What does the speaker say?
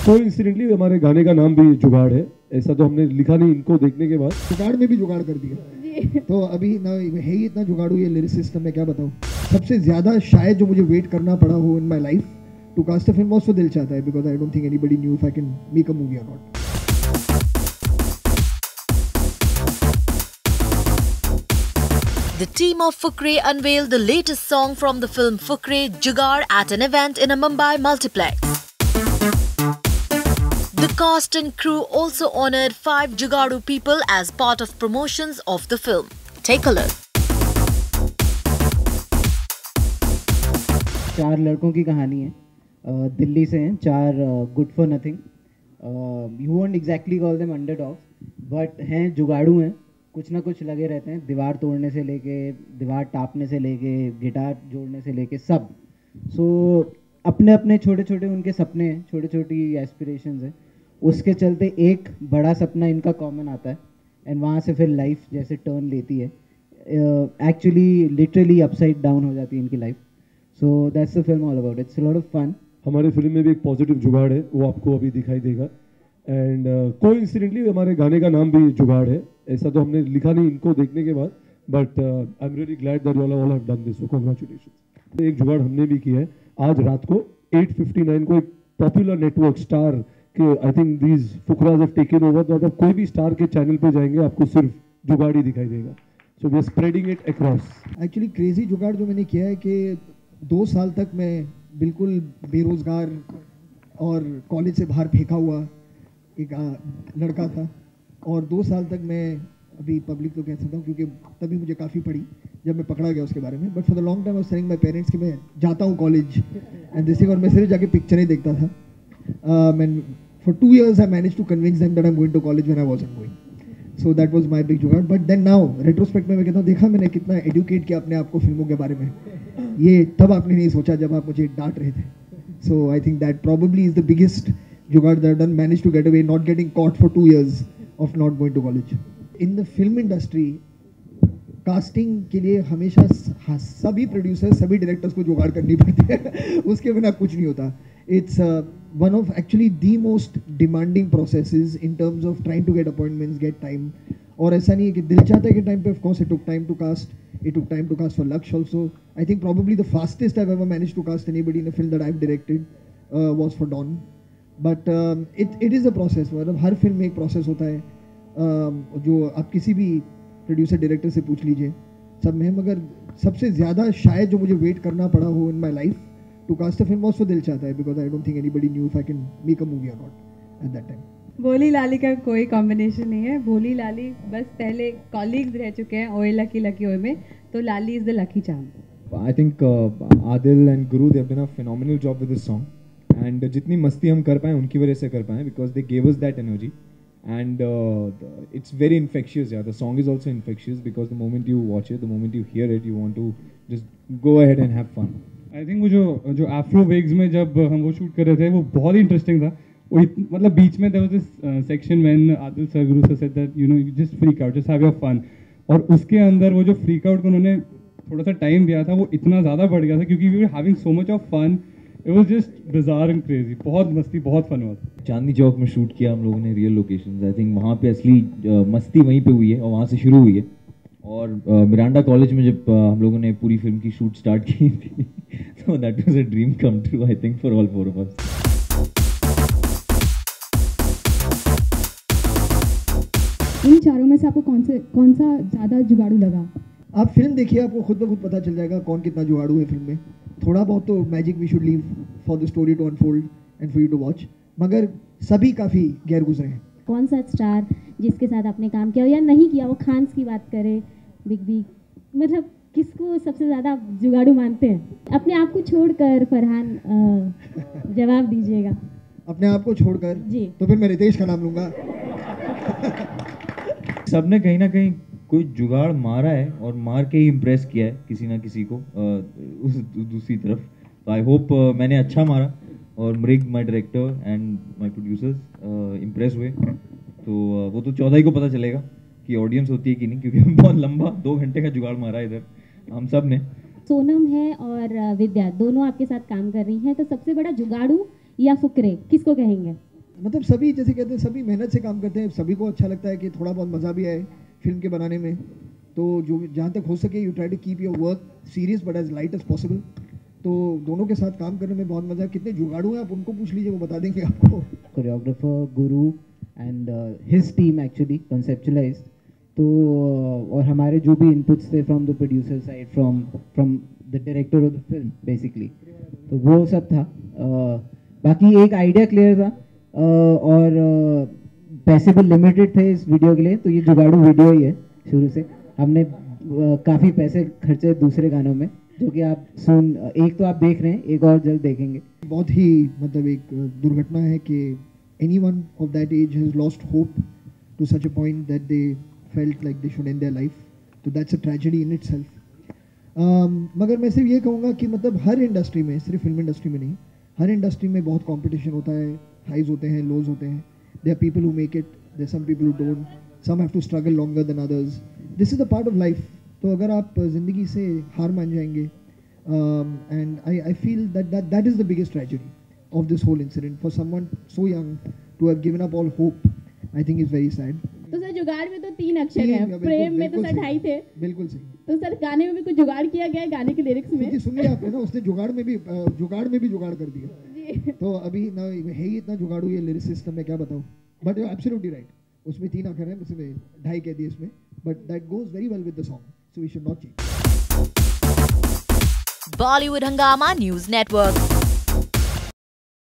Coincidentally हमारे गाने का नाम भी जुगाड़ है, ऐसा तो हमने लिखा नहीं, इनको देखने के बाद जुगाड़ में भी जुगाड़ कर दिया। तो अभी ना है ही इतना जुगाड़ू ये लिरिसिस्ट, मैं क्या बताऊँ। सबसे ज्यादा शायद जो मुझे वेट करना पड़ा हो in my life to cast a film was for Dil Chahta Hai, because I don't think anybody knew if I can make a movie or not. The team of Fukre unveiled the latest song from the film Fukre Jugaad at an event in a Mumbai multiplex. The cast and crew also honored 5 Jugaadu people as part of promotions of the film. Take a look. 4 लड़कों की कहानी है, दिल्ली से हैं, 4 good for nothing, you won't exactly call them underdogs, but हैं जुगाड़ू हैं, कुछ ना कुछ लगे रहते हैं, दीवार तोड़ने से लेके दीवार टापने से लेके गिटार जोड़ने से लेके सब। सो अपने अपने छोटे छोटे उनके सपने हैं, छोटी छोटी एस्पिरेशंस हैं, उसके चलते एक बड़ा सपना इनका कॉमन आता है एंड वहाँ से फिर लाइफ जैसे टर्न लेती है, एक्चुअली लिटरली अपसाइड डाउन हो जाती है इनकी life. So that's the film all about, it's a lot of fun. हमारे फिल्म में भी एक पॉजिटिव जुगाड़ है, वो आपको अभी दिखाई देगा। एंड कोइंसिडेंटली हमारे गाने का नाम भी जुगाड़ है, ऐसा तो हमने लिखा नहीं, इनको देखने के बाद, but I am really glad that you all have done this, so congratulations. एक जुगाड़ हमने भी किया है, आज रात को 8:59 को एक पॉपुलर नेटवर्क स्टार के, I think these Fukreys have taken over, तो अगर कोई भी स्टार के चैनल पे जाएंगे आपको सिर्फ जुगाड़ ही दिखाई देगा। So we are spreading it across. Actually crazy jugaad जो मैंने किया है कि 2 साल तक मैं बिल्कुल बेरोजगार और कॉलेज से बाहर फेंका हुआ एक लड़का था, और 2 साल तक मैं अभी पब्लिक तो कह सकता हूँ क्योंकि तभी मुझे काफ़ी पड़ी जब मैं पकड़ा गया उसके बारे में, but for the long time I was telling my parents कि मैं जाता हूँ कॉलेज एंड दिस थिंग, और मैं सिर्फ जाके पिक्चरें देखता था। मैं for 2 years I manage to convince them that I am going to college when I wasn't going. So that was my big jugaad. But then now retrospect में मैं कहता हूँ, देखा मैंने कितना एडुकेट किया अपने आप को फिल्मों के बारे में, ये तब आपने नहीं सोचा जब आप मुझे डांट रहे थे। So I think that probably is the biggest jugaad that done, manage to get away, not getting caught for 2 years of not going to college. In the film industry, casting के लिए हमेशा सभी प्रोड्यूसर्स सभी डायरेक्टर्स को जुगाड़ करनी पड़ती है उसके बिना कुछ नहीं होता। It's one of actually the most demanding processes in terms of trying to get appointments, get time. और ऐसा नहीं है कि दिल चाहता है कि टाइम पे, of course it took time to cast, it took time to cast for Laksh also. I think probably the fastest I've ever managed to cast anybody in a film that I've directed was for Dawn. But it is a process, मतलब हर film में एक process होता है, जो आप किसी भी producer director से पूछ लीजिए, सब में। मगर सबसे ज़्यादा शायद जो मुझे वेट करना पड़ा हो in my life to cast a film was for Dil Chahta Hai, because I don't think anybody knew if I can make a movie or not at that time. Bholi Lali का कोई कॉम्बिनेशन नहीं है, भोली लाली बस पहले कॉलीग्स रह चुके हैं ओए लकी ओए में, तो Lali is the lucky charm. I think Adil and Guru, they've done a phenomenal job with this song, and जितनी मस्ती हम कर पाए उनकी वजह से कर पाए, because they gave us that energy, and it's very infectious. Yeah, the song is also infectious because the moment you watch it, the moment you hear it, you want to just go ahead and have fun. I think वो जो Afro Wigs में जब हम वो shoot कर रहे थे वो बहुत ही इंटरेस्टिंग था। वो मतलब बीच में there was this section when Adil sir, Guru sir said that you know you just freak out, just have your fun, और उसके अंदर वो जो फ्रीक आउट को उन्होंने थोड़ा सा टाइम दिया था वो इतना ज़्यादा बढ़ गया था क्योंकि we were having so much of fun, it was just bizarre and crazy, बहुत मस्ती, बहुत फन हुआ था। चांदनी चौक में शूट किया हम लोगों ने, रियल लोकेशंस। आई थिंक वहाँ पे असली मस्ती वहीं पे हुई है और वहाँ से शुरू हुई है। और मिरांडा कॉलेज में जब हम लोगों ने पूरी फिल्म की शूट स्टार्ट की थी तो that was a dream come true I think for all 4 of us। इन चारों में से आपको कौन सा ज़्यादा जुगाड़ू लगा? आप फिल्म देखिए, आपको खुद ब खुद पता चल जाएगा कौन कितना जुगाड़ू है फिल्म में। थोड़ा बहुत तो magic we should leave for the story to unfold and for you to watch, मगर सभी काफ़ी गैर गुजरे हैं। कौन सा स्टार जिसके साथ आपने काम किया हो या नहीं किया, वो खान्स की बात करें, बिग बी, मतलब किसको सबसे ज़्यादा जुगाड़ू मानते हैं? अपने आप को छोड़कर फरहान जवाब दीजिएगा। अपने आप को छोड़कर जी, तो फिर मैं रितेश का नाम लूँगा। सबने कहीं ना कहीं कोई जुगाड़ मारा है और मार के ही इम्प्रेस किया है किसी ना किसी को उस दूसरी तरफ। तो आई होप मैंने अच्छा मारा और मृग my director and my producers impress हुए। तो वो तो 14 को पता चलेगा कि ऑडियंस होती है कि नहीं, क्योंकि बहुत लंबा 2 घंटे का जुगाड़ मारा है इधर हम सब ने। सोनम है और विद्या दोनों आपके साथ काम कर रही हैं, तो सबसे बड़ा जुगाड़ू या फुकरे किसको कहेंगे? मतलब सभी जैसे कहते हैं सभी मेहनत से काम करते हैं, सभी को अच्छा लगता है कि थोड़ा बहुत मज़ा भी आए फिल्म के बनाने में, तो जो जहाँ तक हो सके you try to keep your work serious but as light as possible. तो दोनों के साथ काम करने में बहुत मज़ा। कितने जुगाड़ू हैं आप उनको पूछ लीजिए, वो बता देंगे आपको। Choreographer Guru and his team actually कंसेप्चुलाइज्ड, तो और हमारे जो भी इनपुट्स थे from the producer side, from the director of the film basically, तो वो सब था। बाकी एक आइडिया क्लियर था और पैसे भी लिमिटेड थे इस वीडियो के लिए, तो ये जुगाड़ू वीडियो ही है शुरू से। हमने काफ़ी पैसे खर्चे दूसरे गानों में, जो कि आप एक तो आप देख रहे हैं, एक और जल्द देखेंगे। बहुत ही मतलब एक दुर्घटना है कि anyone of that age has lost hope to such a point that they felt like they should end their life. So that's a tragedy in itself. मगर मैं सिर्फ ये कहूँगा कि मतलब हर इंडस्ट्री में, सिर्फ फिल्म इंडस्ट्री में नहीं, हर इंडस्ट्री में बहुत कंपटीशन होता है, हाइज होते हैं, लोज होते हैं। There are people who make it, there are some people who don't, some have to struggle longer than others. This is a part of life. तो अगर आप ज़िंदगी से हार मान जाएंगे, and I feel that is the biggest tragedy of this whole incident. For someone so young to have given up all hope, I think is very sad. तो sir जुगाड़ में तो 3 अक्षर हैं, प्रेम में तो सर 2.5 थे। बिल्कुल सही। तो सर गाने में भी कुछ जुगाड़ किया गया है, गाने के लिरिक्स में? सुनिए आपने ना, उसने जुगाड़ में भी जुगाड़ कर दिया। तो अभी ना है ही इतना जुगाड़ू ये लिरिसिस्ट, मैं क्या बताऊँ। बट यू एब्सोल्युटली राइट, उसमें 3 अक्षर हैं, उसमें 2.5 कह दिए इसमें, but that goes very well with the song, so we should not change. Bollywood Hungama News Network.